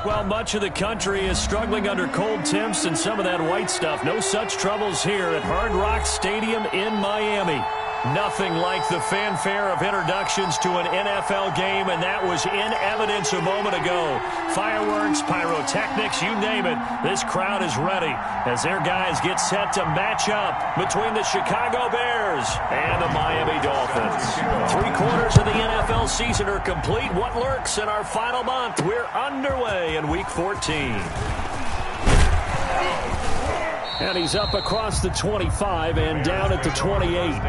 Well, much of the country is struggling under cold temps and some of that white stuff. No such troubles here at Hard Rock Stadium in Miami. Nothing like the fanfare of introductions to an NFL game, and that was in evidence a moment ago. Fireworks, pyrotechnics, you name it. This crowd is ready as their guys get set to match up between the Chicago Bears and the Miami Dolphins. 3/4 of the NFL season are complete. What lurks in our final month? We're underway in Week 14. And he's up across the 25 and down at the 28.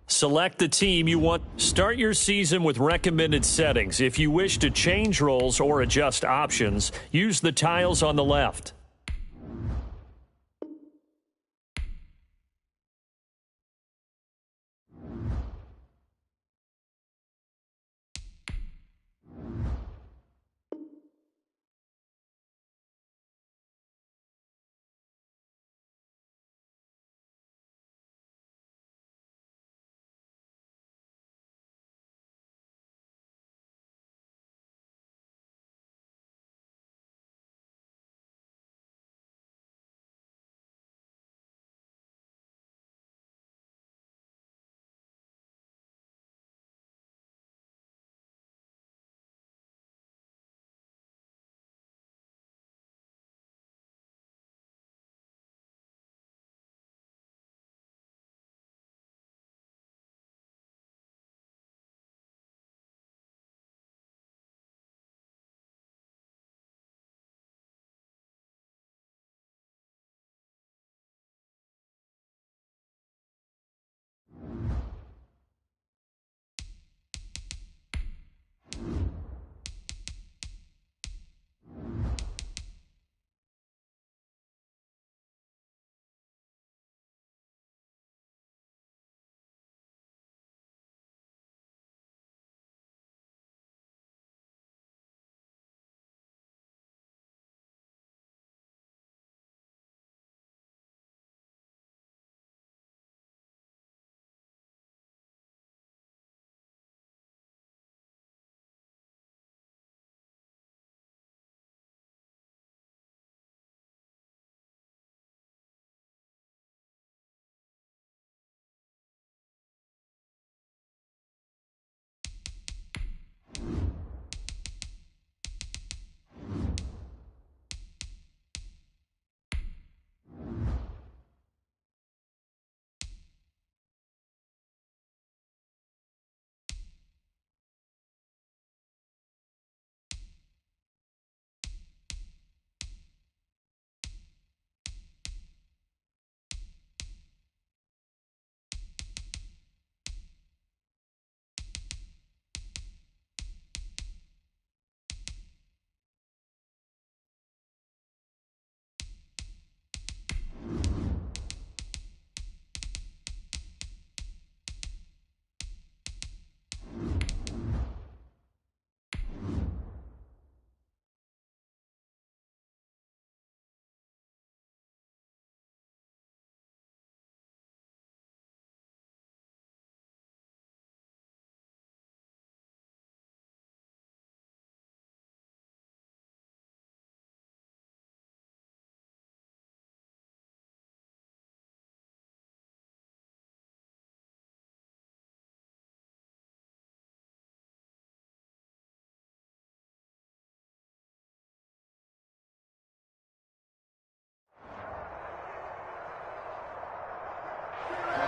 Select the team you want. Start your season with recommended settings. If you wish to change roles or adjust options, use the tiles on the left.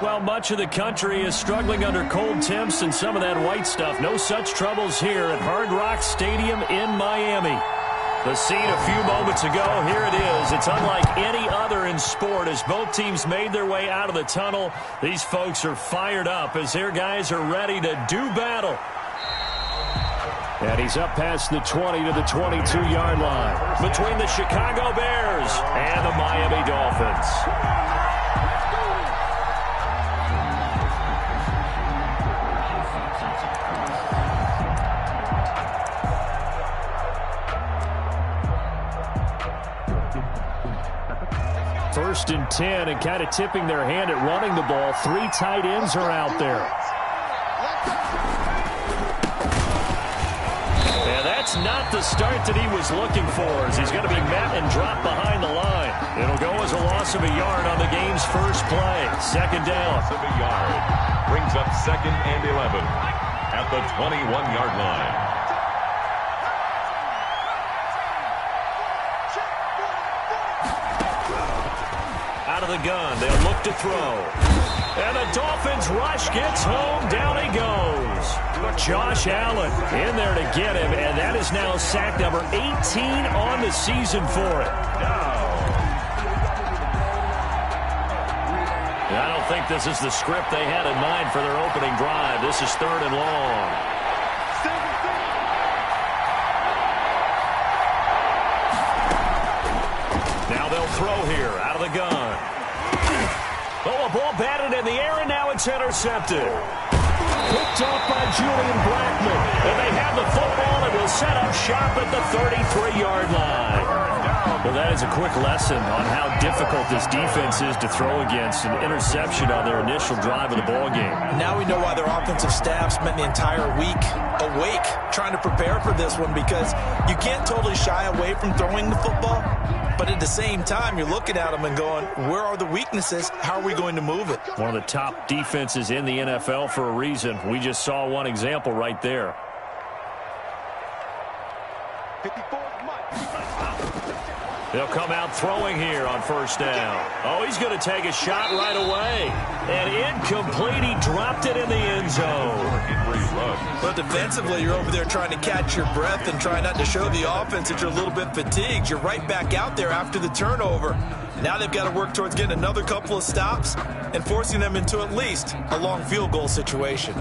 Well, much of the country is struggling under cold temps and some of that white stuff. No such troubles here at Hard Rock Stadium in Miami. The scene a few moments ago, here it is. It's unlike any other in sport as both teams made their way out of the tunnel. These folks are fired up as their guys are ready to do battle. And he's up past the 20 to the 22-yard line between the Chicago Bears and the Miami Dolphins. First and 10, and kind of tipping their hand at running the ball. 3 tight ends are out there. And that's not the start that he was looking for, as he's going to be met and dropped behind the line. It'll go as a loss of a yard on the game's first play. Second down. Loss of a yard. Brings up 2nd and 11 at the 21-yard line. Out of the gun, they'll look to throw. And the Dolphins rush, gets home, down he goes. Josh Allen in there to get him, and that is now sack number 18 on the season for it. I don't think this is the script they had in mind for their opening drive. This is 3rd and long. Now they'll throw here, out of the gun. Oh, a ball batted in the air, and now it's intercepted. Picked off by Julian Blackmon. And they have the football and will set up shop at the 33-yard line. Well, that is a quick lesson on how difficult this defense is to throw against. An interception on their initial drive of the ballgame. Now we know why their offensive staff spent the entire week awake trying to prepare for this one, because you can't totally shy away from throwing the football. But at the same time, you're looking at them and going, where are the weaknesses? How are we going to move it? One of the top defenses in the NFL for a reason. We just saw one example right there. 54. They'll come out throwing here on first down. Oh, he's going to take a shot right away. And incomplete. He dropped it in the end zone. But defensively, you're over there trying to catch your breath and try not to show the offense that you're a little bit fatigued. You're right back out there after the turnover. Now they've got to work towards getting another couple of stops and forcing them into at least a long field goal situation.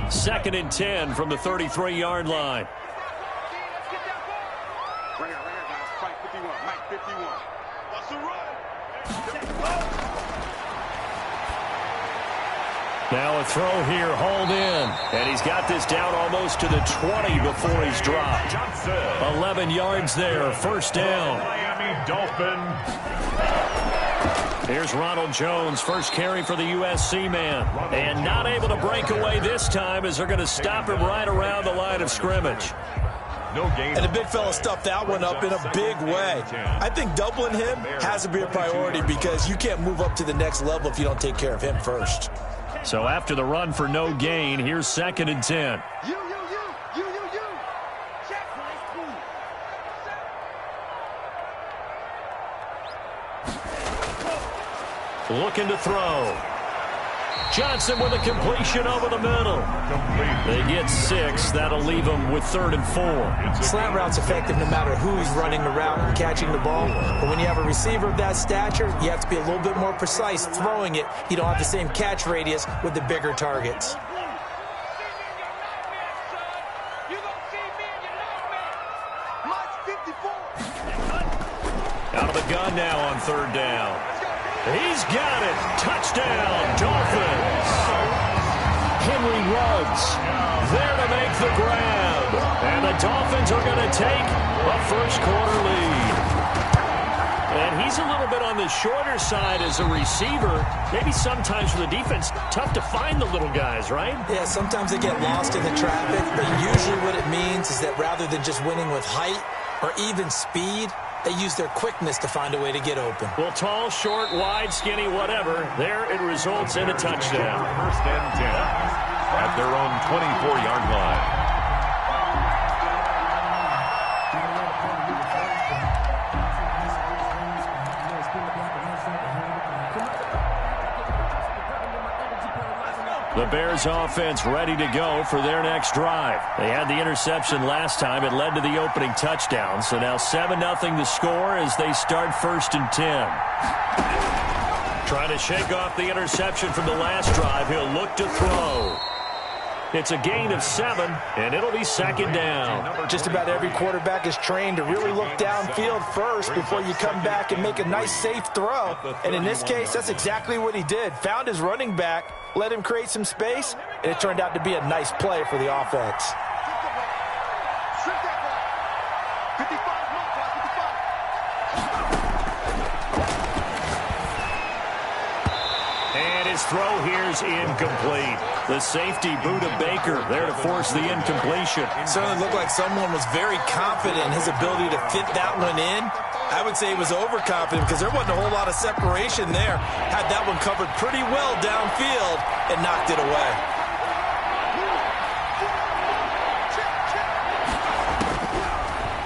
2nd and 10 from the 33-yard line. Right here, guys. Fight 51. Mike 51. What's the run? Now a throw here, hauled in. And he's got this down almost to the 20 before he's dropped. 11 yards there, first down. Miami Dolphin. Here's Ronald Jones, first carry for the USC man. And not able to break away this time, as they're going to stop him right around the line of scrimmage. No gain. And the big fella stuffed that one up in a big way. I think doubling him has to be a priority, because you can't move up to the next level if you don't take care of him first. So after the run for no gain, here's 2nd and 10. You. Check. Looking to throw. Johnson with a completion over the middle. They get 6. That'll leave them with 3rd and 4. Slant route's effective no matter who's running the route and catching the ball. But when you have a receiver of that stature, you have to be a little bit more precise throwing it. You don't have the same catch radius with the bigger targets. Out of the gun now on 3rd down. He's got it. Touchdown, Dolphins. Henry Ruggs there to make the grab. And the Dolphins are going to take a first-quarter lead. And he's a little bit on the shorter side as a receiver. Maybe sometimes for the defense, tough to find the little guys, right? Yeah, sometimes they get lost in the traffic. But usually what it means is that rather than just winning with height or even speed, they use their quickness to find a way to get open. Well, tall, short, wide, skinny, whatever. There it results in a touchdown. 1st and 10 at their own 24-yard line. The Bears offense ready to go for their next drive. They had the interception last time. It led to the opening touchdown. So now 7-0 the score as they start 1st and 10. Trying to shake off the interception from the last drive. He'll look to throw. It's a gain of 7, and it'll be second down. Just about every quarterback is trained to really look downfield first before you come back and make a nice, safe throw. And in this case, that's exactly what he did. Found his running back, let him create some space, and it turned out to be a nice play for the offense. And his throw here's incomplete. The safety, Buda Baker, there to force the incompletion. Certainly looked like someone was very confident in his ability to fit that one in. I would say he was overconfident because there wasn't a whole lot of separation there. Had that one covered pretty well downfield and knocked it away.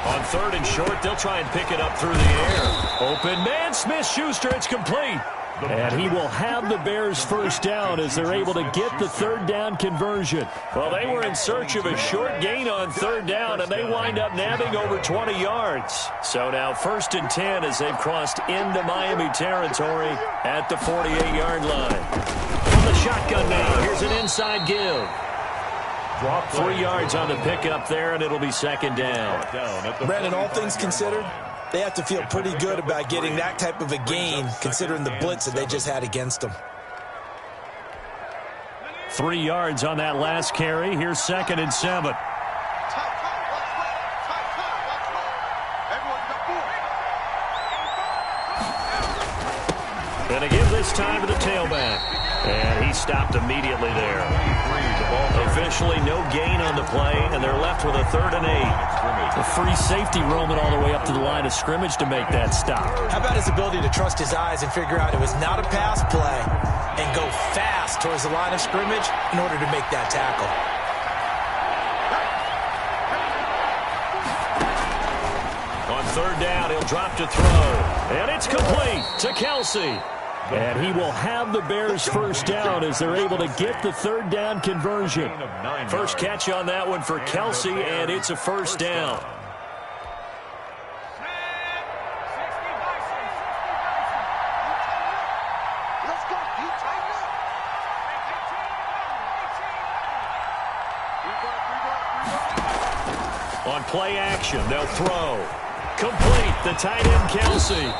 On 3rd and short, they'll try and pick it up through the air. Open man, Smith-Schuster, it's complete. And he will have the Bears first down as they're able to get the 3rd down conversion. Well, they were in search of a short gain on 3rd down, and they wind up nabbing over 20 yards. So now 1st and 10 as they've crossed into Miami territory at the 48-yard line. From the shotgun now, here's an inside give. 3 yards on the pickup there, and it'll be second down. Brandon, all things considered, they have to feel pretty good about getting that type of a gain, considering the blitz that they just had against them. 3 yards on that last carry. Here's 2nd and 7. And a give this time to the tailback. And he stopped immediately there. Officially no gain on the play, and they're left with a 3rd and 8. The free safety roaming all the way up to the line of scrimmage to make that stop. How about his ability to trust his eyes and figure out it was not a pass play and go fast towards the line of scrimmage in order to make that tackle. On 3rd down, he'll drop to throw. And it's complete to Kelsey. And he will have the Bears first down as they're able to get the 3rd down conversion. First catch on that one for Kelsey, and it's a first down. On play action, they'll throw. Complete, the tight end Kelsey.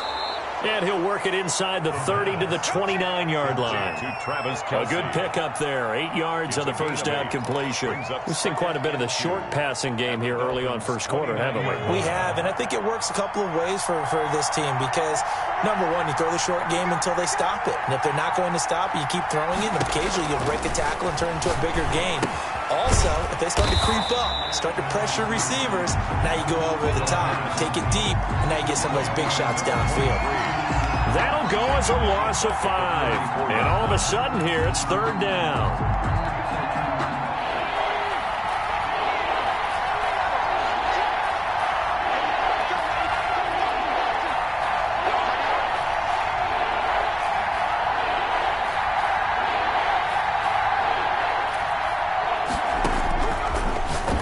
And he'll work it inside the 30 to the 29-yard line. A good pickup there. 8 yards on the first down completion. We've seen quite a bit of the short passing game here early on first quarter, haven't we? We have, and I think it works a couple of ways for this team because, number one, you throw the short game until they stop it. And if they're not going to stop it, you keep throwing it, and occasionally you'll break a tackle and turn it into a bigger gain. Also, if they start to creep up, start to pressure receivers, now you go over the top, take it deep, and now you get some of those big shots downfield. That'll go as a loss of 5. And all of a sudden here, it's 3rd down.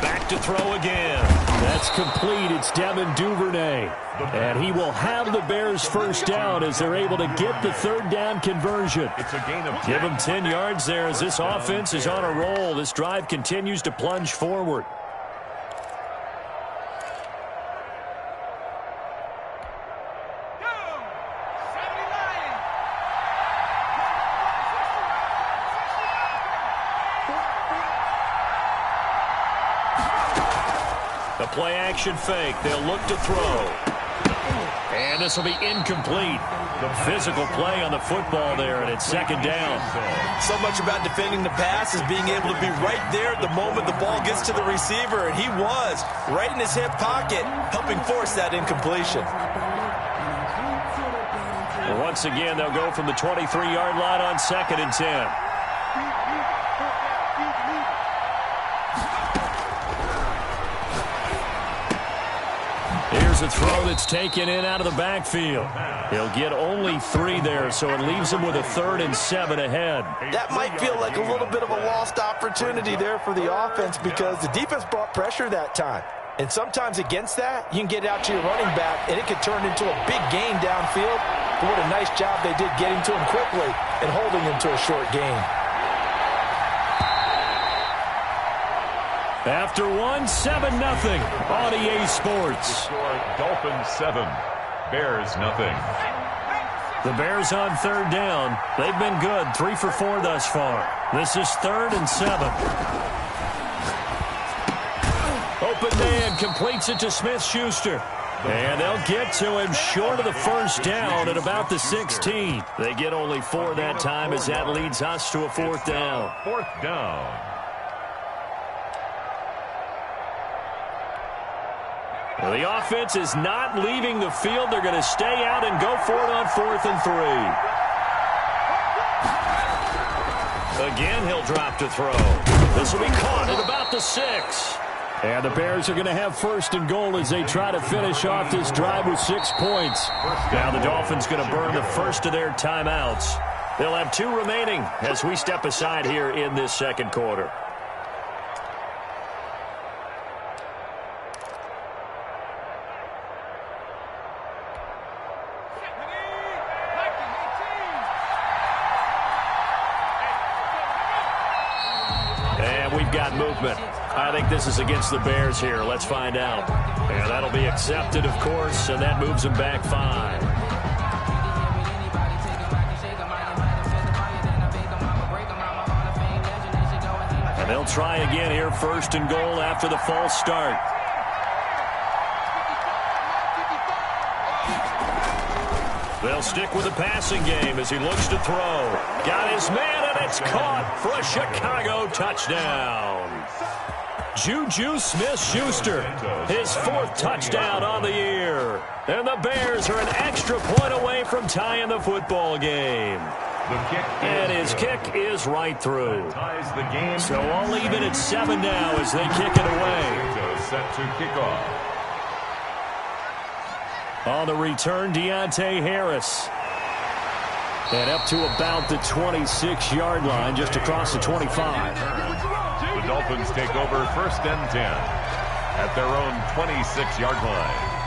Back to throw again. That's complete. It's Devin Duvernay. And he will have the Bears first down as they're able to get the 3rd down conversion. Give him 10 yards there as this offense is on a roll. This drive continues to plunge forward. The play action fake. They'll look to throw. And this will be incomplete. The physical play on the football there, and it's 2nd down. So much about defending the pass is being able to be right there at the moment the ball gets to the receiver, and he was right in his hip pocket, helping force that incompletion. Well, once again, they'll go from the 23-yard line on 2nd and 10. Here's a throw that's taken in out of the backfield. He'll get only 3 there, so it leaves him with a 3rd and 7 ahead. That might feel like a little bit of a lost opportunity there for the offense because the defense brought pressure that time. And sometimes against that, you can get out to your running back, and it could turn into a big gain downfield. But what a nice job they did getting to him quickly and holding him to a short gain. After one, 7-0 on EA Sports. Dolphins 7, Bears nothing. The Bears on third down. They've been good, 3 for 4 thus far. This is 3rd and 7. Open man completes it to Smith-Schuster. And they'll get to him short of the first down at about the 16. They get only 4 that time as that leads us to a 4th down. 4th down. Well, the offense is not leaving the field. They're going to stay out and go for it on 4th and 3. Again, he'll drop to throw. This will be caught at about the 6. And the Bears are going to have 1st and goal as they try to finish off this drive with 6 points. Now the Dolphins going to burn the first of their timeouts. They'll have 2 remaining as we step aside here in this second quarter. And we've got movement. I think this is against the Bears here. Let's find out. And that'll be accepted, of course, and that moves them back 5. And they'll try again here, 1st and goal after the false start. They'll stick with the passing game as he looks to throw. Got his man, and it's caught for a Chicago touchdown. Juju Smith-Schuster, his 4th touchdown on the year. And the Bears are an extra point away from tying the football game. And his kick is right through. So all even at 7 now as they kick it away. Set to kick off. On the return, Deontay Harris. And up to about the 26-yard line, just across the 25. The Dolphins take over 1st and 10 at their own 26-yard line.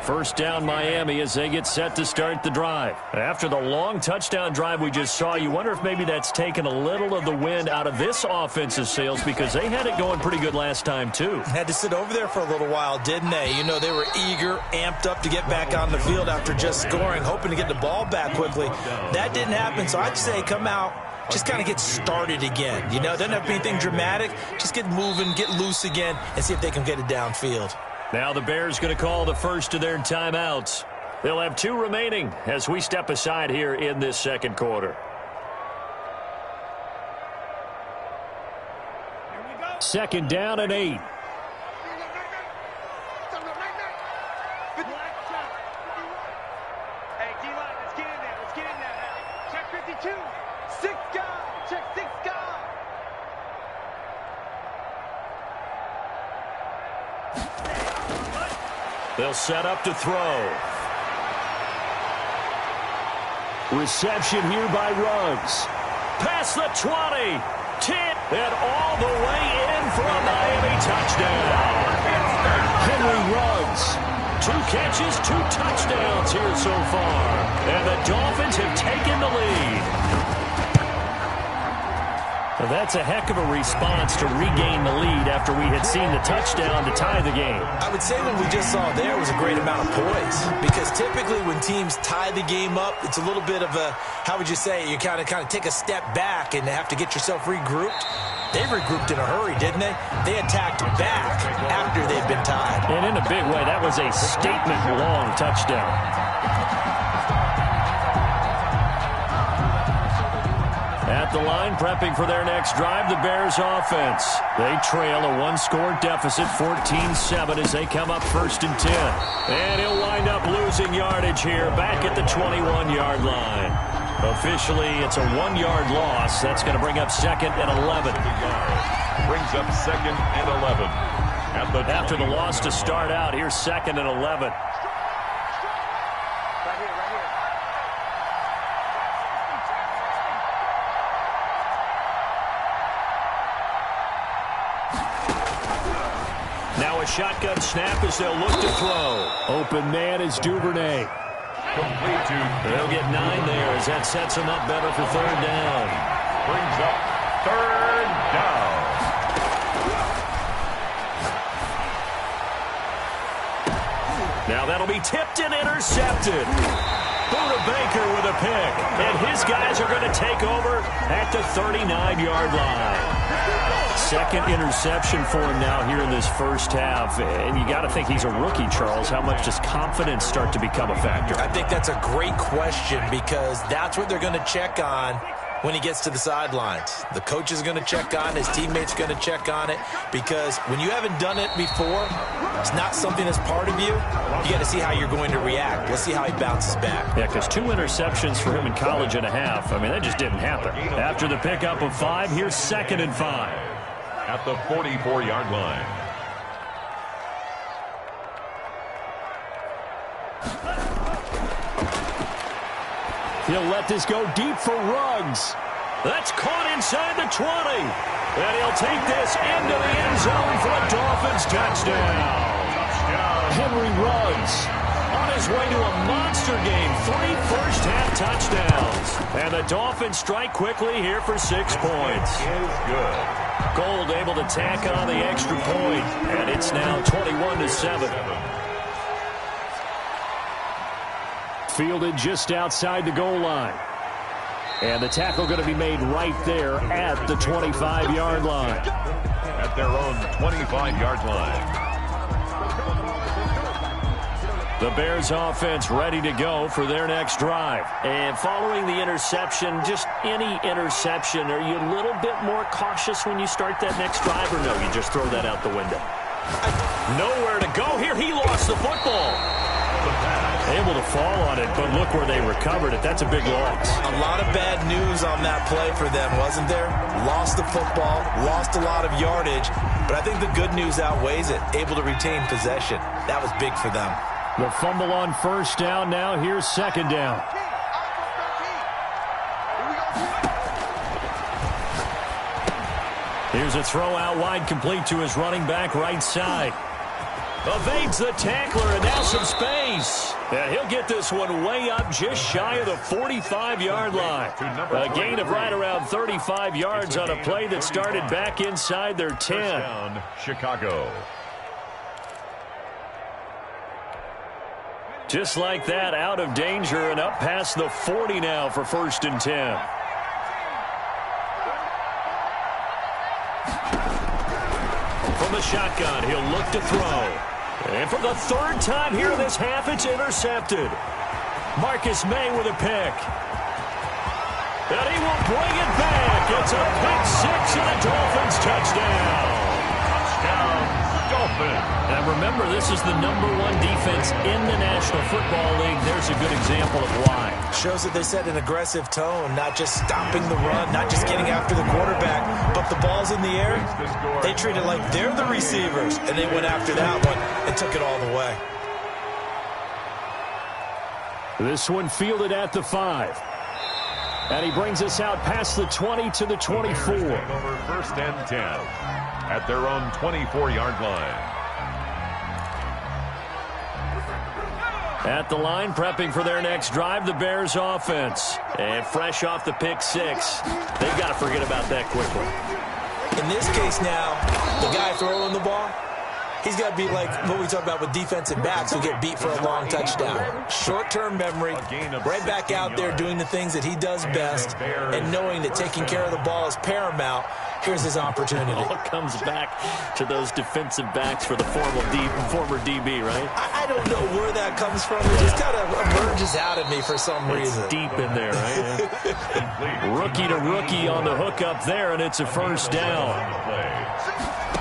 First down Miami as they get set to start the drive. After the long touchdown drive we just saw, you wonder if maybe that's taken a little of the wind out of this offensive sails because they had it going pretty good last time too. Had to sit over there for a little while, didn't they? You know, they were eager, amped up to get back on the field after just scoring, hoping to get the ball back quickly. That didn't happen, so I'd say come out, just kind of get started again. You know, doesn't have to be anything dramatic. Just get moving, get loose again, and see if they can get it downfield. Now the Bears going to call the first of their timeouts. They'll have 2 remaining as we step aside here in this second quarter. Second down and 8. Hey, D-line, let's get in there. Let's get in there. Check 52. 6 guys. Check 6 guys. They'll set up to throw. Reception here by Ruggs. Past the 20. 10. And all the way in for a Miami touchdown. Henry Ruggs. 2 catches, 2 touchdowns here so far. And the Dolphins have taken the lead. Well, that's a heck of a response to regain the lead after we had seen the touchdown to tie the game. I would say what we just saw there was a great amount of poise because typically when teams tie the game up, it's a little bit of a, how would you say, you kind of take a step back and have to get yourself regrouped. They regrouped in a hurry, didn't they? They attacked back after they'd been tied. And in a big way, that was a statement-long touchdown. At the line, prepping for their next drive, the Bears offense. They trail a 1-score deficit, 14-7, as they come up 1st and 10. And he'll wind up losing yardage here, back at the 21-yard line. Officially, it's a 1-yard loss. That's going to bring up 2nd and 11. Brings up 2nd and 11. After the loss to start out, here's 2nd and 11. Now a shotgun snap as they'll look to throw. Open man is Duvernay. Complete to. They'll get 9 there as that sets them up better for 3rd down. Brings up 3rd down. Now that'll be tipped and intercepted. Buda Baker with a pick. And his guys are going to take over at the 39-yard line. 2nd interception for him now here in this first half. And you got to think he's a rookie, Charles. How much does confidence start to become a factor? I think that's a great question because that's what they're going to check on when he gets to the sidelines. The coach is going to check on, his teammates are going to check on it, because when you haven't done it before, it's not something that's part of you. You got to see how you're going to react. Let's see how he bounces back. Yeah, because 2 interceptions for him in college and a half. I mean, that just didn't happen. After the pickup of 5, here's 2nd and 5. At the 44-yard line. He'll let this go deep for Ruggs. That's caught inside the 20. And he'll take this into the end zone for a Dolphins touchdown. Henry Ruggs on his way to a monster game. 3 first-half touchdowns. And the Dolphins strike quickly here for 6 points. Is good. Gold able to tack on the extra point. And it's now 21-7. Fielded just outside the goal line. And the tackle going to be made right there at the 25-yard line. At their own 25-yard line. The Bears offense ready to go for their next drive. And following the interception, just any interception, are you a little bit more cautious when you start that next drive, or no, you just throw that out the window? Nowhere to go here. He lost the football. Able to fall on it, but look where they recovered it. That's a big loss. A lot of bad news on that play for them, wasn't there? Lost the football, lost a lot of yardage, but I think the good news outweighs it. Able to retain possession. That was big for them. The fumble on 1st down. Now here's 2nd down. Here's a throw out wide, complete to his running back right side. Evades the tackler, and now some space. And he'll get this one way up just shy of the 45-yard line. A gain of right around 35 yards on a play that started back inside their 10. Down, Chicago. Just like that, out of danger and up past the 40 now for 1st and 10. From the shotgun, he'll look to throw. And for the 3rd time here in this half, it's intercepted. Marcus May with a pick. And he will bring it back. It's a pick 6 and a Dolphins touchdown. Touchdown, Dolphins. And remember, this is the #1 defense in the National Football League. There's a good example of why. Shows that they set an aggressive tone, not just stopping the run, not just getting after the quarterback, but the ball's in the air. They treat it like they're the receivers, and they went after that one and took it all the way. This one fielded at the 5. And he brings us out past the 20 to the 24. Over 1st and 10 at their own 24-yard line. At the line, prepping for their next drive, the Bears offense. And fresh off the pick 6, they've got to forget about that quickly. In this case now, the guy throwing the ball, he's got to be like what we talk about with defensive backs who get beat for a long touchdown. Short-term memory, right back out there doing the things that he does best, and knowing that taking care of the ball is paramount. Here's his opportunity. All comes back to those defensive backs for the former DB, right? I don't know where that comes from. It just kind of emerges out of me for some reason. It's deep in there, right? Rookie to rookie on the hook up there, and it's a 1st down.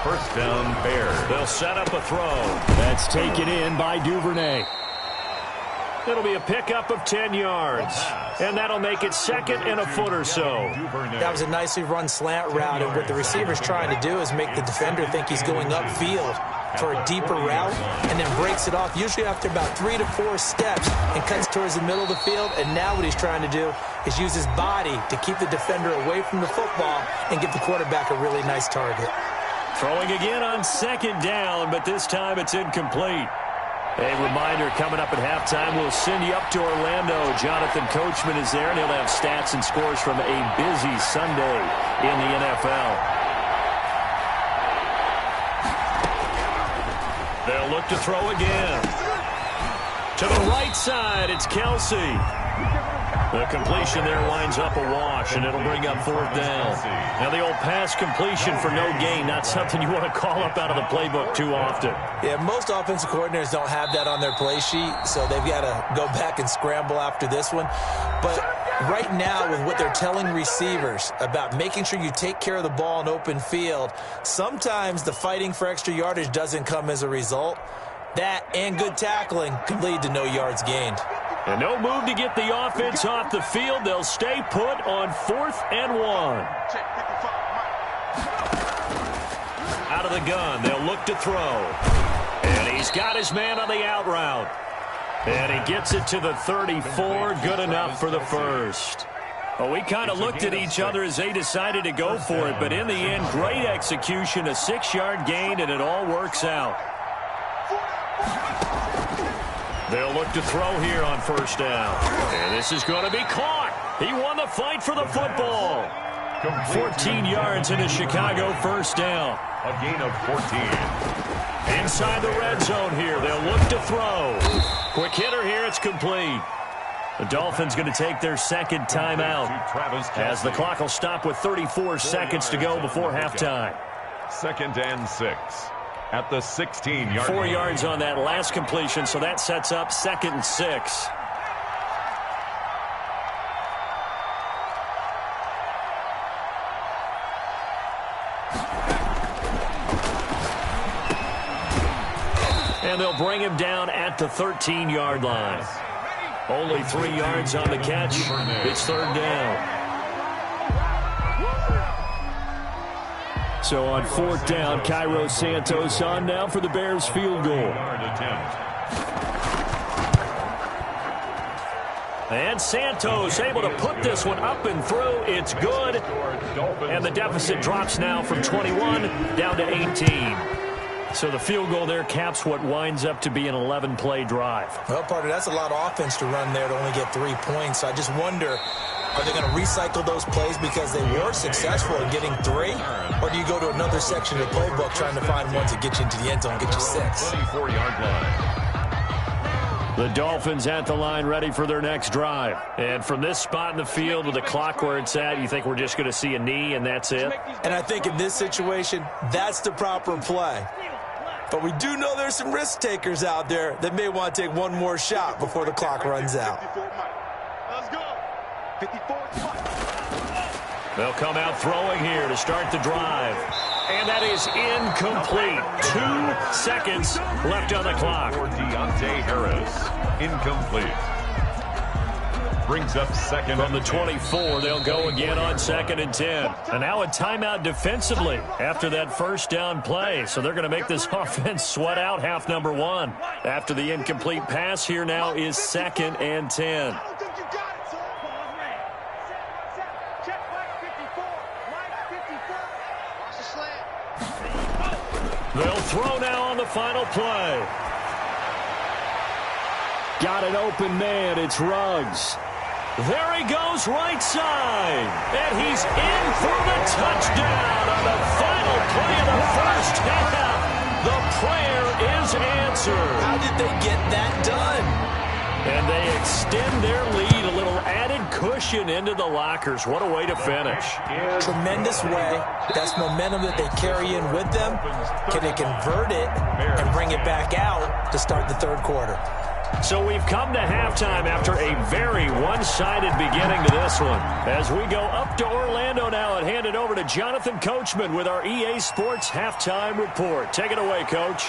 1st down, Bears. They'll set up a throw. That's taken in by Duvernay. It'll be a pickup of 10 yards. And that'll make it 2nd and a foot or so. That was a nicely run slant route, and what the receiver's trying to do is make the defender think he's going upfield for a deeper route, and then breaks it off, usually after about 3 to 4 steps, and cuts towards the middle of the field. And now what he's trying to do is use his body to keep the defender away from the football and give the quarterback a really nice target. Throwing again on second down, but this time it's incomplete. A reminder, coming up at halftime, we'll send you up to Orlando. Jonathan Coachman is there, and he'll have stats and scores from a busy Sunday in the NFL. They'll look to throw again. To the right side, it's Kelsey. The completion there winds up a wash, and it'll bring up fourth down. Now, the old pass completion for no gain, not something you want to call up out of the playbook too often. Yeah, most offensive coordinators don't have that on their play sheet, so they've got to go back and scramble after this one. But right now, with what they're telling receivers about making sure you take care of the ball in open field, sometimes the fighting for extra yardage doesn't come as a result. That and good tackling can lead to no yards gained. And no move to get the offense off the field. They'll stay put on 4th and 1. Out of the gun, they'll look to throw. And he's got his man on the out route. And he gets it to the 34. Good enough for the first. Well, we kind of looked at each other as they decided to go for it. But in the end, great execution, a 6-yard gain, and it all works out. They'll look to throw here on first down. And this is going to be caught. He won the fight for the football. 14 yards in a Chicago first down. A gain of 14. Inside the red zone here. They'll look to throw. Quick hitter here. It's complete. The Dolphins going to take their second timeout as the clock will stop with 34 seconds to go before halftime. 2nd and 6. At the 16-yard 4 yards on that last completion, so that sets up 2nd and 6. And they'll bring him down at the 13-yard line. Only 3 yards on the catch. It's 3rd down. So on 4th down, Cairo Santos on now for the Bears field goal. And Santos able to put this one up and through. It's good. And the deficit drops now from 21 down to 18. So the field goal there caps what winds up to be an 11-play drive. Well, partner, that's a lot of offense to run there to only get 3 points. I just wonder, are they going to recycle those plays because they were successful in getting 3? Or do you go to another section of the playbook trying to find ones that get you into the end zone and get you 6? 24-yard line. The Dolphins at the line ready for their next drive. And from this spot in the field with the clock where it's at, you think we're just going to see a knee and that's it? And I think in this situation, that's the proper play. But we do know there's some risk takers out there that may want to take one more shot before the clock runs out. Let's go. 54. They'll come out throwing here to start the drive. And that is incomplete. 2 seconds left on the clock. For Deontay Harris. Incomplete. Brings up 2nd. From the 24, they'll go again on 2nd and 10. And now a timeout defensively after that first down play. So they're going to make this offense sweat out half number 1. After the incomplete pass, here now is 2nd and 10. They'll throw now on the final play. Got an open man. It's Ruggs. There he goes right side. And he's in for the touchdown on the final play of the first half. The prayer is answered. How did they get that done? And they extend their lead, a little added cushion into the lockers. What a way to finish. Tremendous way. That's momentum that they carry in with them. Can they convert it and bring it back out to start the 3rd quarter? So we've come to halftime after a very one-sided beginning to this one. As we go up to Orlando now and hand it over to Jonathan Coachman with our EA Sports Halftime Report. Take it away, Coach.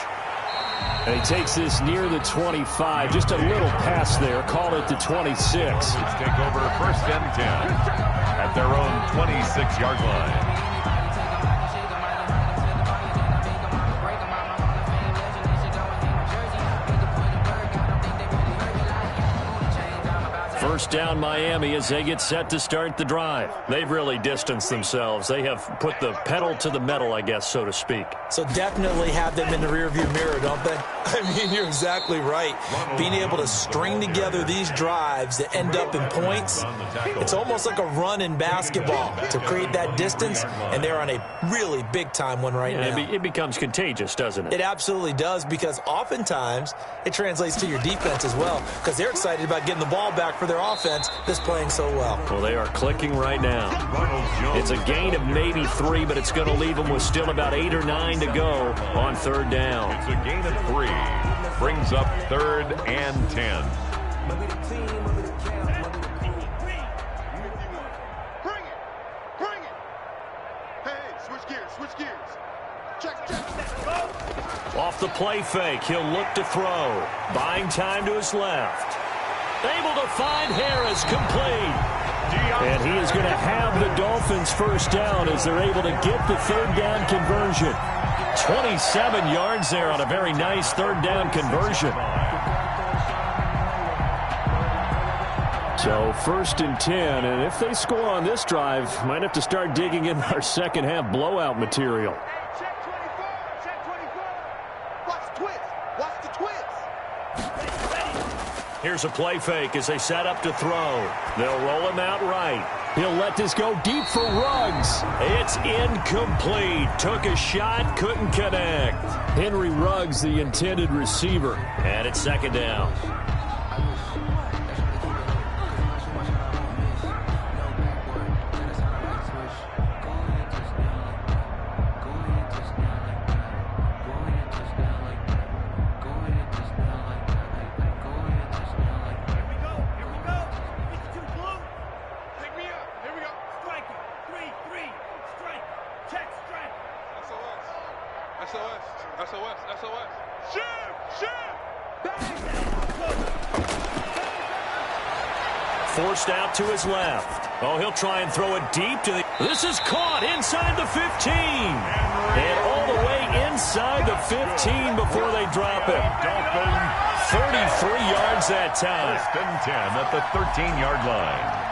And he takes this near the 25. Just a little pass there. Call it the 26. Let's take over 1st and 10 at their own 26-yard line. down Miami as they get set to start the drive. They've really distanced themselves. They have put the pedal to the metal, I guess, so to speak. So definitely have them in the rearview mirror, don't they? I mean, you're exactly right. Being able to string together these drives that end up in points, it's almost like a run in basketball to create that distance, and they're on a really big-time one right now. It becomes contagious, doesn't it? It absolutely does, because oftentimes it translates to your defense as well, because they're excited about getting the ball back for their offense that's playing so well. Well, they are clicking right now. It's a gain of maybe 3, but it's going to leave them with still about 8 or 9 to go on third down. It's a gain of 3. Brings up 3rd and 10. Bring it. Hey, switch gears. Check. Off the play fake, he'll look to throw. Buying time to his left. Able to find Harris, complete. And he is going to have the Dolphins first down as they're able to get the third down conversion. 27 yards there on a very nice third down conversion. So 1st and 10, and if they score on this drive, might have to start digging in our second half blowout material. Check 24. Watch the twist. Here's a play fake as they set up to throw. They'll roll him out right. He'll let this go deep for Ruggs. It's incomplete. Took a shot, couldn't connect. Henry Ruggs, the intended receiver. And it's 2nd down. SOS. Shift. Forced out to his left. Oh, he'll try and throw it deep to the... This is caught inside the 15. And all the way inside the 15 before they drop it. 33 yards that time. 1st and 10 at the 13-yard line.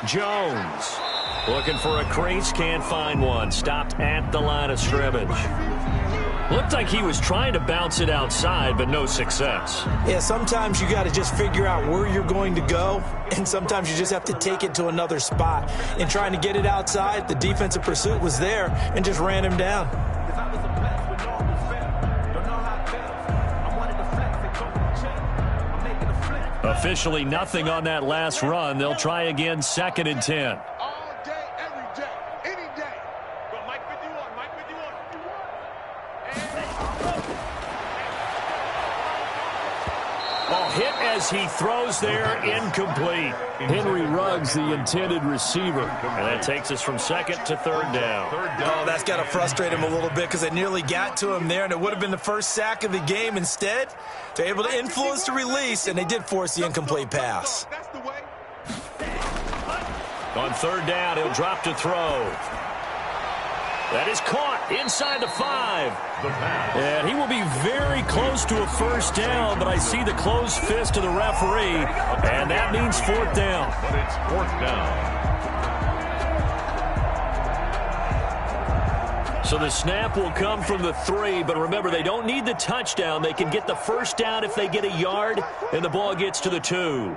Jones looking for a crease, can't find one. Stopped at the line of scrimmage. Looked like he was trying to bounce it outside, but no success. Yeah, sometimes you got to just figure out where you're going to go, and sometimes you just have to take it to another spot. In trying to get it outside, the defensive pursuit was there and just ran him down. Officially nothing on that last run. They'll try again, 2nd and 10. All day, every day, any day. Go, Mike 51. Oh, hit as he throws there, incomplete. Henry Ruggs, the intended receiver. And that takes us from 2nd to 3rd down. Oh, that's got to frustrate him a little bit because they nearly got to him there, and it would have been the first sack of the game. Instead, they're able to influence the release, and they did force the incomplete pass. That's the way. On 3rd down, he'll drop to throw. That is caught inside the 5. And he will be very close to a first down, but I see the closed fist of the referee, and that means 4th down. But it's 4th down. So the snap will come from the 3, but remember, they don't need the touchdown. They can get the first down if they get a yard, and the ball gets to the 2.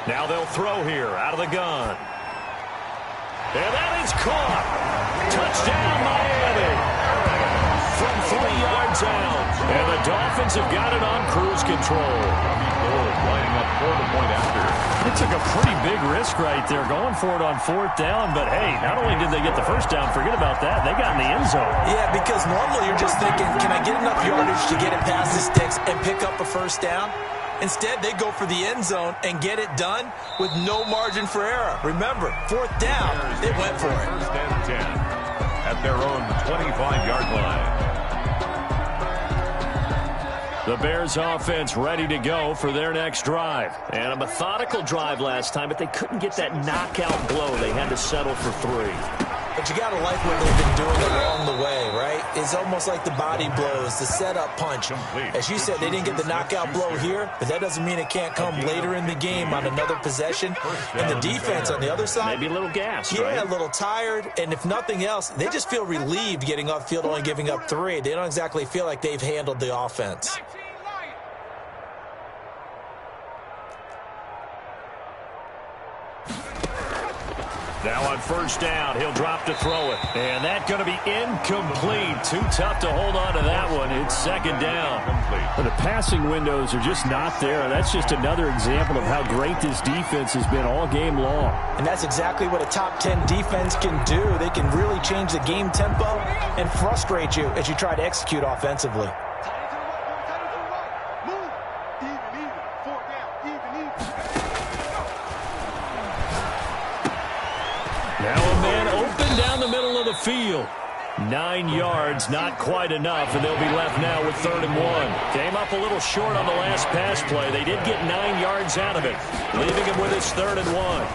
Now they'll throw here out of the gun. And that is caught. Touchdown, Miami. From 3 yards out. And the Dolphins have got it on cruise control. Lining up for the point after. It took a pretty big risk right there going for it on 4th down. But, hey, not only did they get the first down, forget about that. They got in the end zone. Yeah, because normally you're just thinking, can I get enough yardage to get it past the sticks and pick up a first down? Instead, they go for the end zone and get it done with no margin for error. Remember, 4th down, they went for it. 1st and 10 at their own 25-yard line. The Bears offense ready to go for their next drive. And a methodical drive last time, but they couldn't get that knockout blow. They had to settle for 3. But you got to like what they've been doing along the way, right? It's almost like the body blows, the setup punch. As you said, they didn't get the knockout blow here, but that doesn't mean it can't come later in the game on another possession. And the defense on the other side, maybe a little gassed, yeah, right? A little tired. And if nothing else, they just feel relieved getting off field, only giving up 3. They don't exactly feel like they've handled the offense. Now on 1st down, he'll drop to throw it. And that's going to be incomplete. Too tough to hold on to that one. It's 2nd down. Complete. The passing windows are just not there. That's just another example of how great this defense has been all game long. And that's exactly what a top 10 defense can do. They can really change the game tempo and frustrate you as you try to execute offensively. Now a man open down the middle of the field. 9 yards, not quite enough, and they'll be left now with 3rd and 1. Came up a little short on the last pass play. They did get 9 yards out of it, leaving him with his 3rd and 1.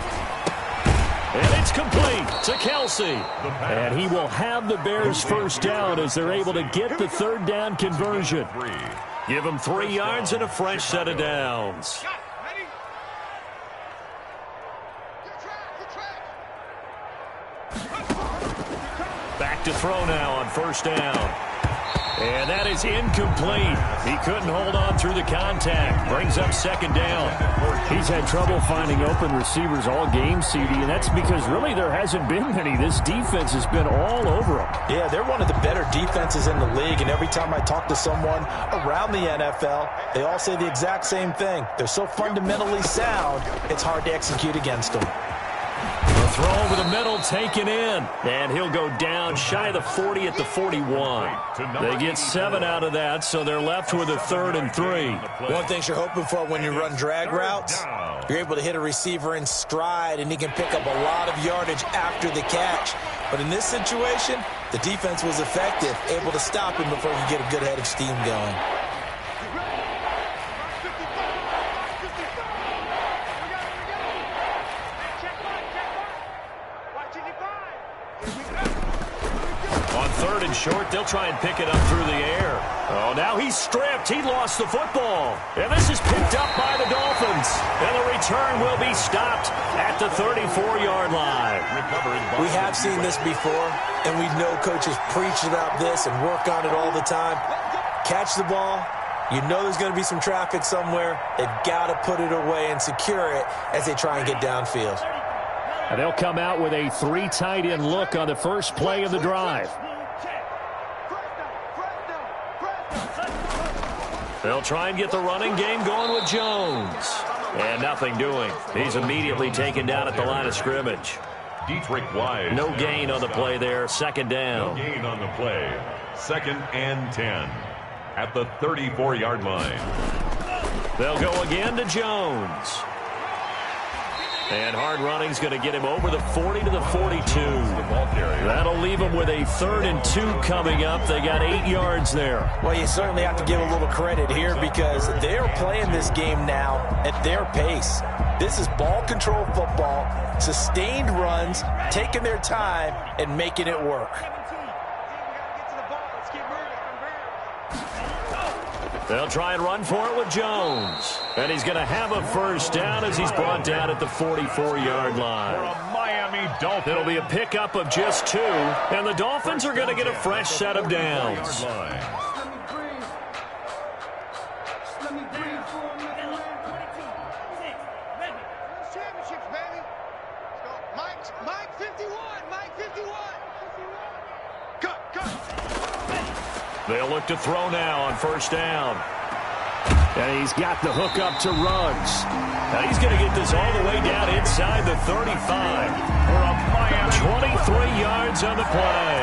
And it's complete to Kelsey. And he will have the Bears' 1st down as they're able to get the 3rd down conversion. Give him 3 yards and a fresh set of downs. Back to throw now on 1st down. And that is incomplete. He couldn't hold on through the contact. Brings up 2nd down. He's had trouble finding open receivers all game, CD, and that's because really there hasn't been many. This defense has been all over him. Yeah, they're one of the better defenses in the league, and every time I talk to someone around the NFL, they all say the exact same thing. They're so fundamentally sound, it's hard to execute against them. The throw over the middle taken in. And he'll go down shy of the 40 at the 41. They get 7 out of that, so they're left with a 3rd and 3. One thing you're hoping for when you run drag routes, you're able to hit a receiver in stride, and he can pick up a lot of yardage after the catch. But in this situation, the defense was effective, able to stop him before he could get a good head of steam going. On 3rd and short, they'll try and pick it up through the air. Oh, now he's stripped. He lost the football. And this is picked up by the Dolphins. And the return will be stopped at the 34-yard line. We have seen this before, and we know coaches preach about this and work on it all the time. Catch the ball. You know there's going to be some traffic somewhere. They've got to put it away and secure it as they try and get downfield. And they'll come out with a 3 tight end look on the first play of the drive. They'll try and get the running game going with Jones. And nothing doing. He's immediately taken down at the line of scrimmage. Dietrich wide. No gain on the play there. 2nd down. No gain on the play. 2nd and 10 at the 34-yard line. They'll go again to Jones. And hard running's going to get him over the 40 to the 42. That'll leave him with a 3rd and 2 coming up. They got 8 yards there. Well, you certainly have to give a little credit here because they're playing this game now at their pace. This is ball control football, sustained runs, taking their time, and making it work. They'll try and run for it with Jones. And he's going to have a 1st down as he's brought down at the 44-yard line. For a Miami Dolphin. It'll be a pickup of just 2, and the Dolphins are going to get a fresh set of downs. Mike 51, Mike 51. Cut. They'll look to throw now on 1st down. And he's got the hook up to Ruggs. Now he's going to get this all the way down inside the 35. For a Miami 23 yards on the play.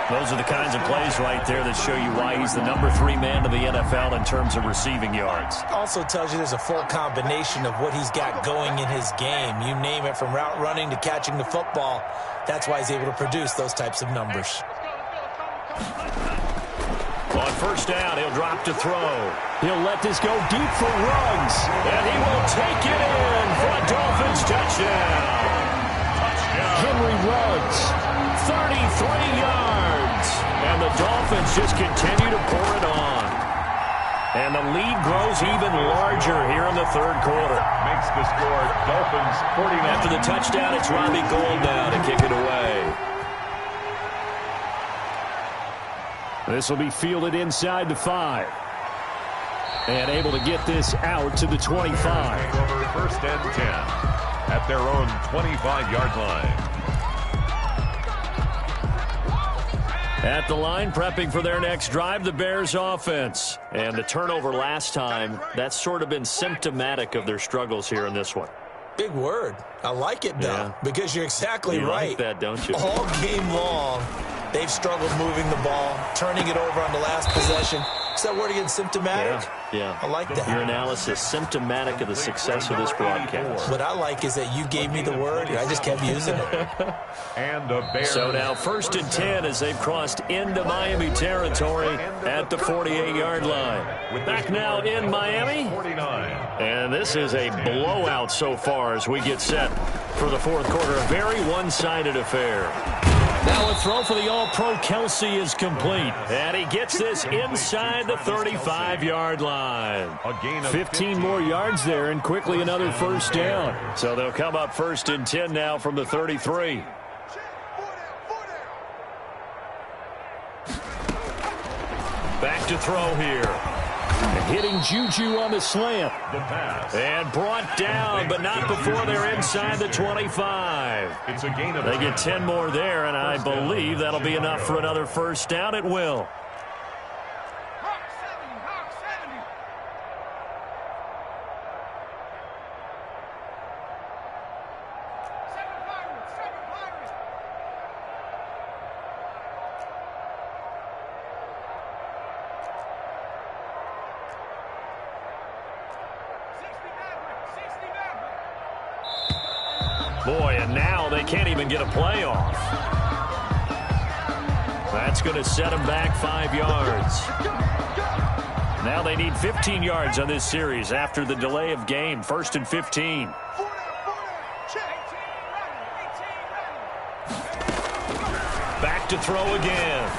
Those are the kinds of plays right there that show you why he's the number 3 man in the NFL in terms of receiving yards. Also tells you there's a full combination of what he's got going in his game. You name it, from route running to catching the football. That's why he's able to produce those types of numbers. On first down, he'll drop to throw. He'll let this go deep for Ruggs. And he will take it in for a Dolphins touchdown. Henry Ruggs, 33 yards. And the Dolphins just continue to pour it on. And the lead grows even larger here in the third quarter. Makes the score Dolphins 49. After the touchdown, it's Robbie Gould now to kick it away. This will be fielded inside the 5. And able to get this out to the 25. Over first and 10 at their own 25-yard line. At the line, prepping for their next drive, the Bears offense. And the turnover last time, that's sort of been symptomatic of their struggles here in this one. Big word. I like it, though, because you're exactly right. You like that, don't you? All game long, they've struggled moving the ball, turning it over on the last possession. Is that word again, symptomatic? Yeah. I like that. Your analysis, symptomatic of the success of this broadcast. What I like is that you gave me the word, and I just kept using it. And the Bears. So now first and 10 as they've crossed into Miami territory at the 48-yard line. Back now in Miami. 49. And this is a blowout so far as we get set for the fourth quarter. A very one-sided affair. Now a throw for the All-Pro Kelsey is complete. And he gets this inside the 35-yard line. 15 more yards there and quickly another first down. So they'll come up first and 10 now from the 33. Back to throw here. Hitting Juju on the slant. And brought down, but not before they're inside the 25. It's a gain of They get 10 more there, and I believe that'll be enough for another first down. It will. Boy, and now they can't even get a play off. That's going to set them back 5 yards. Now they need 15 yards on this series after the delay of game. First and 15. Back to throw again.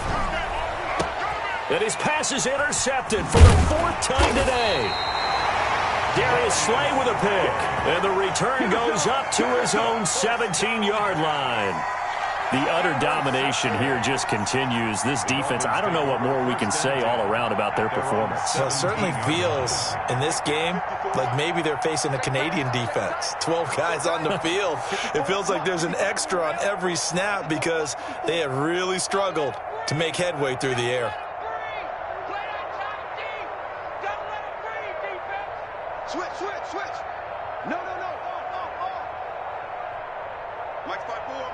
And his pass is intercepted for the 4th time today. Darius Slay with a pick. And the return goes up to his own 17-yard line. The utter domination here just continues. This defense, I don't know what more we can say all around about their performance. Well, it certainly feels in this game like maybe they're facing a Canadian defense. 12 guys on the field. It feels like there's an extra on every snap because they have really struggled to make headway through the air. Switch. No. Mike 5-4.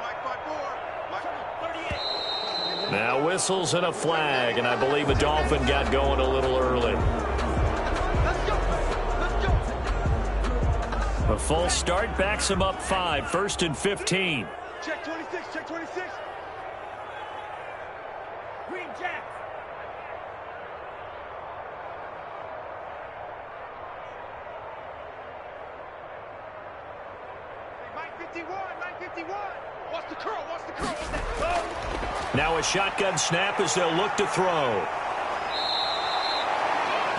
Now whistles and a flag, and I believe a Dolphin got going a little early. A false start backs him up 5, first and 15. Check 26. Green Jack. Mike 51. Watch the curl. Now a shotgun snap as they'll look to throw.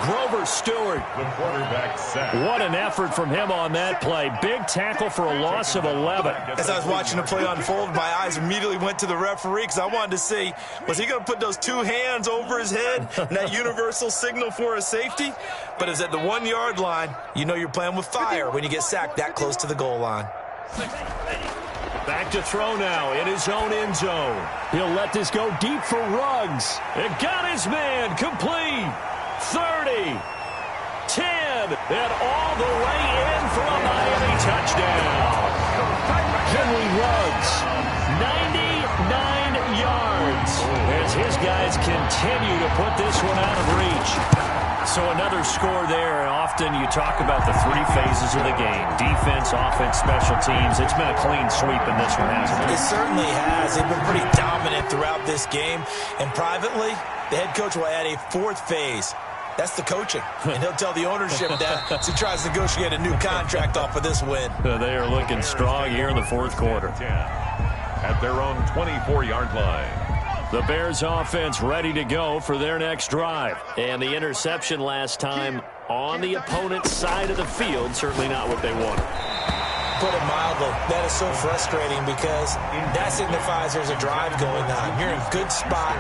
Grover Stewart. The quarterback sack. What an effort from him on that play. Big tackle for a loss of 11. As I was watching the play unfold, my eyes immediately went to the referee because I wanted to see, was he going to put those 2 hands over his head and that universal signal for a safety? But it's at the 1-yard line. You know you're playing with fire when you get sacked that close to the goal line. Back to throw now in his own end zone. He'll let this go deep for Ruggs. It got his man complete. 30, 10, and all the way in for a Miami touchdown. Henry Ruggs, 99 yards, as guys continue to put this one out of reach. So another score there, and often you talk about the three phases of the game. Defense, offense, special teams. It's been a clean sweep in this one, hasn't it? It certainly has. They've been pretty dominant throughout this game. And privately, the head coach will add a fourth phase. That's the coaching. And he'll tell the ownership that as he tries to negotiate a new contract off of this win. They are looking strong here in the fourth quarter. At their own 24-yard line. The Bears offense ready to go for their next drive. And the interception last time on the opponent's side of the field, certainly not what they wanted. Put it mildly, that is so frustrating because that signifies there's a drive going on. You're in a good spot,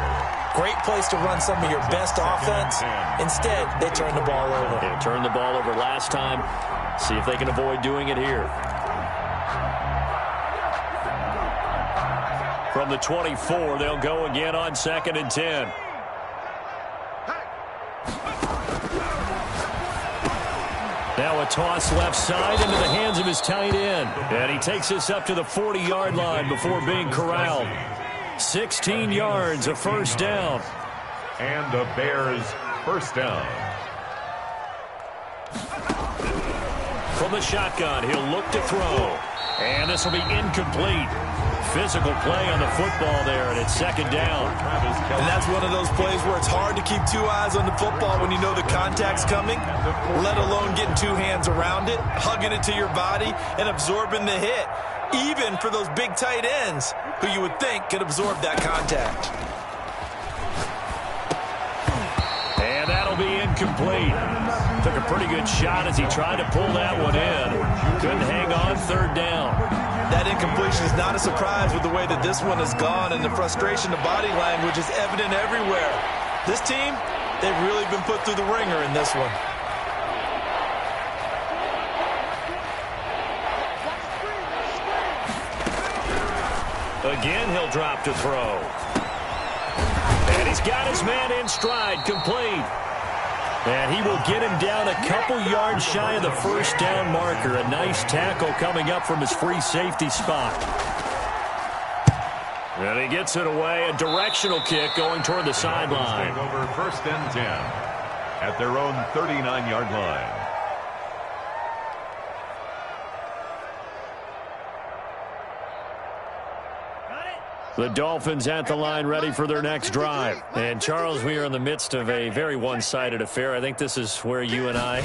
great place to run some of your best offense. Instead, they turn the ball over. They turned the ball over last time. See if they can avoid doing it here. From the 24, they'll go again on 2nd and 10. Now a toss left side into the hands of his tight end. And he takes us up to the 40-yard line before being corralled. 16 yards, a first down. And the Bears first down. From the shotgun, he'll look to throw. And this will be incomplete. Physical play on the football there, and it's 2nd down. And that's one of those plays where it's hard to keep two eyes on the football when you know the contact's coming, let alone getting two hands around it, hugging it to your body, and absorbing the hit, even for those big tight ends who you would think could absorb that contact. And that'll be incomplete. Took a pretty good shot as he tried to pull that one in. Couldn't hang on, 3rd down. That incompletion is not a surprise with the way that this one has gone, and the frustration of body language is evident everywhere. This team, they've really been put through the ringer in this one. Again, he'll drop to throw. And he's got his man in stride, complete. And he will get him down a couple yards shy of the first down marker. A nice tackle coming up from his free safety spot. And he gets it away. A directional kick going toward the sideline. Over 1st and 10 at their own 39-yard line. The Dolphins at the line ready for their next drive. And, Charles, we are in the midst of a very one-sided affair. I think this is where you and I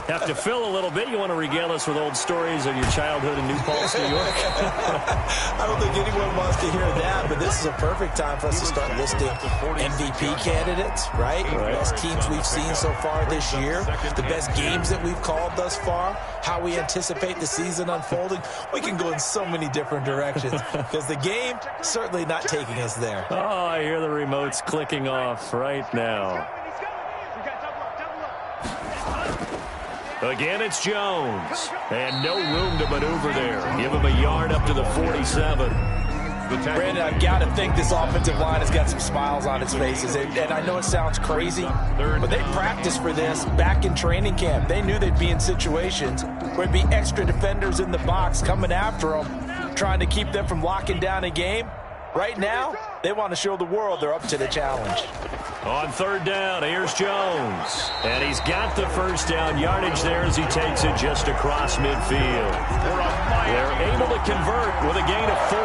have to fill a little bit. You want to regale us with old stories of your childhood in New Paltz, New York? I don't think anyone wants to hear that, but this is a perfect time for us to start listing MVP candidates, right? The best teams we've seen so far this year, the best games that we've called thus far, how we anticipate the season unfolding. We can go in so many different directions because the game certainly not taking us there. Oh, I hear the remotes clicking off right now. Again, it's Jones. And no room to maneuver there. Give him a yard up to the 47. Brandon, I've got to think this offensive line has got some smiles on its faces. And I know it sounds crazy, but they practiced for this back in training camp. They knew they'd be in situations where there'd be extra defenders in the box coming after them, trying to keep them from locking down a game. Right now, they want to show the world they're up to the challenge. On 3rd down, here's Jones. And he's got the first down yardage there as he takes it just across midfield. They're able to convert with a gain of 4.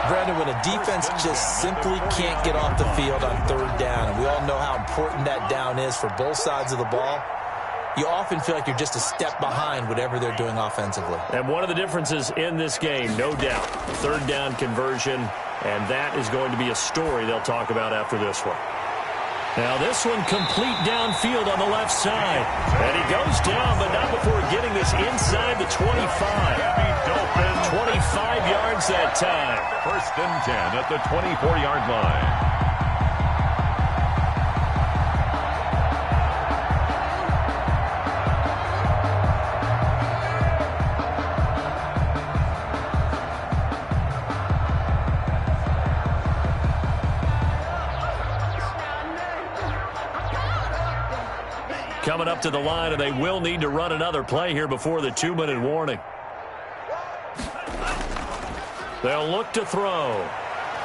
Brandon, when a defense just simply can't get off the field on 3rd down, and we all know how important that down is for both sides of the ball, you often feel like you're just a step behind whatever they're doing offensively. And one of the differences in this game, no doubt, 3rd down conversion, and that is going to be a story they'll talk about after this one. Now this one complete downfield on the left side. And he goes down, but not before getting this inside the 25. 25 yards that time. 1st and 10 at the 24-yard line. Coming up to the line, and they will need to run another play here before the 2-minute warning. They'll look to throw.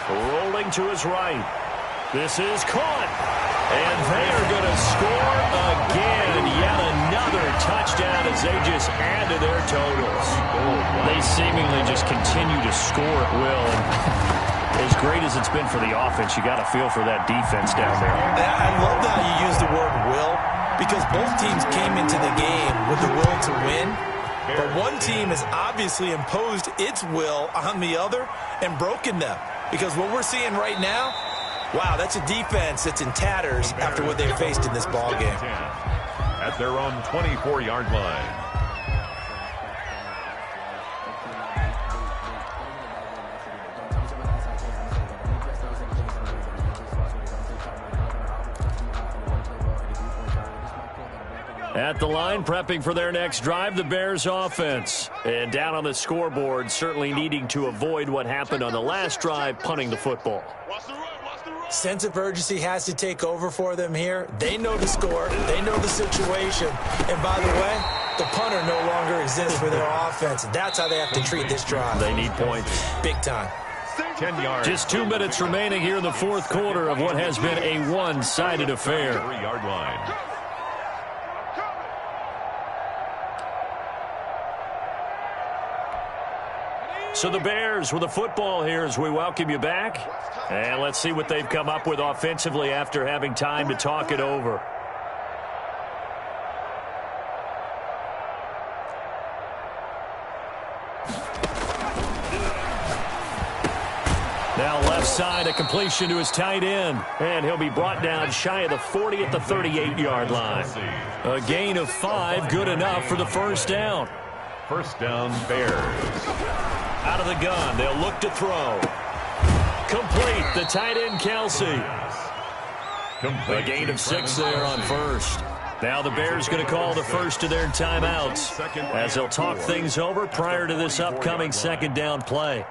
Rolling to his right. This is caught. And they are going to score again. Yet another touchdown as they just add to their totals. They seemingly just continue to score at will. And as great as it's been for the offense, you got to feel for that defense down there. I love how you use the word will, because both teams came into the game with the will to win. But one team has obviously imposed its will on the other and broken them. Because what we're seeing right now, wow, that's a defense that's in tatters after what they faced in this ballgame. At their own 24-yard line. At the line, prepping for their next drive, the Bears offense. And down on the scoreboard, certainly needing to avoid what happened on the last drive, punting the football. Sense of urgency has to take over for them here. They know the score. They know the situation. And by the way, the punter no longer exists for their offense. That's how they have to treat this drive. They need points. Big time. 10 yards. Just 2 minutes remaining here in the fourth quarter of what has been a one-sided affair. 3-yard line. So the Bears with the football here as we welcome you back. And let's see what they've come up with offensively after having time to talk it over. Now left side, a completion to his tight end. And he'll be brought down shy of the 40 at the 38-yard line. A gain of 5, good enough for the first down. First down, Bears. Out of the gun, they'll look to throw. Complete, the tight end, Kelsey. A gain of 6 there on first. Now the Bears going to call the first of their timeouts as they'll talk things over prior to this upcoming second down play.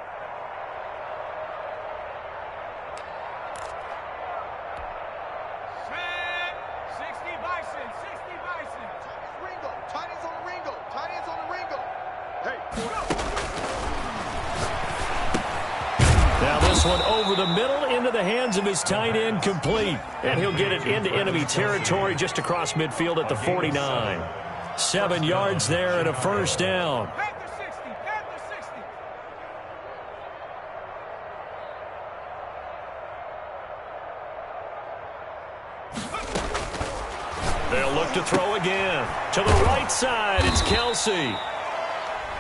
One over the middle into the hands of his tight end, complete. And he'll get it into enemy territory just across midfield at the 49. 7 yards there and a first down. They'll look to throw again. To the right side, it's Kelsey.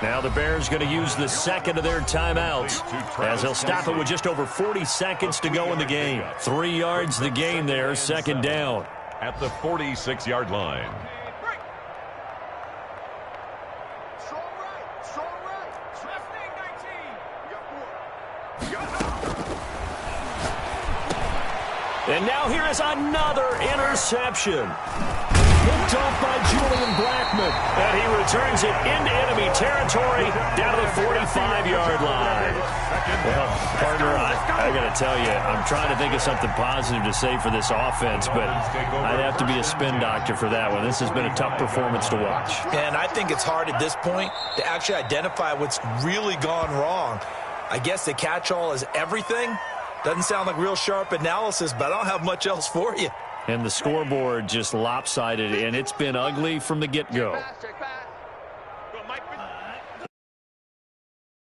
Now the Bears going to use the second of their timeouts as they'll stop it with just over 40 seconds to go in the game. 3 yards the gain there, second down. At the 46-yard line. And now here is another interception. Picked off by Julian Blackman. And he returns it into enemy territory down to the 45-yard line. Well, partner, I got to tell you, I'm trying to think of something positive to say for this offense, but I'd have to be a spin doctor for that one. This has been a tough performance to watch. And I think it's hard at this point to actually identify what's really gone wrong. I guess the catch-all is everything. Doesn't sound like real sharp analysis, but I don't have much else for you. And the scoreboard just lopsided, and it's been ugly from the get-go.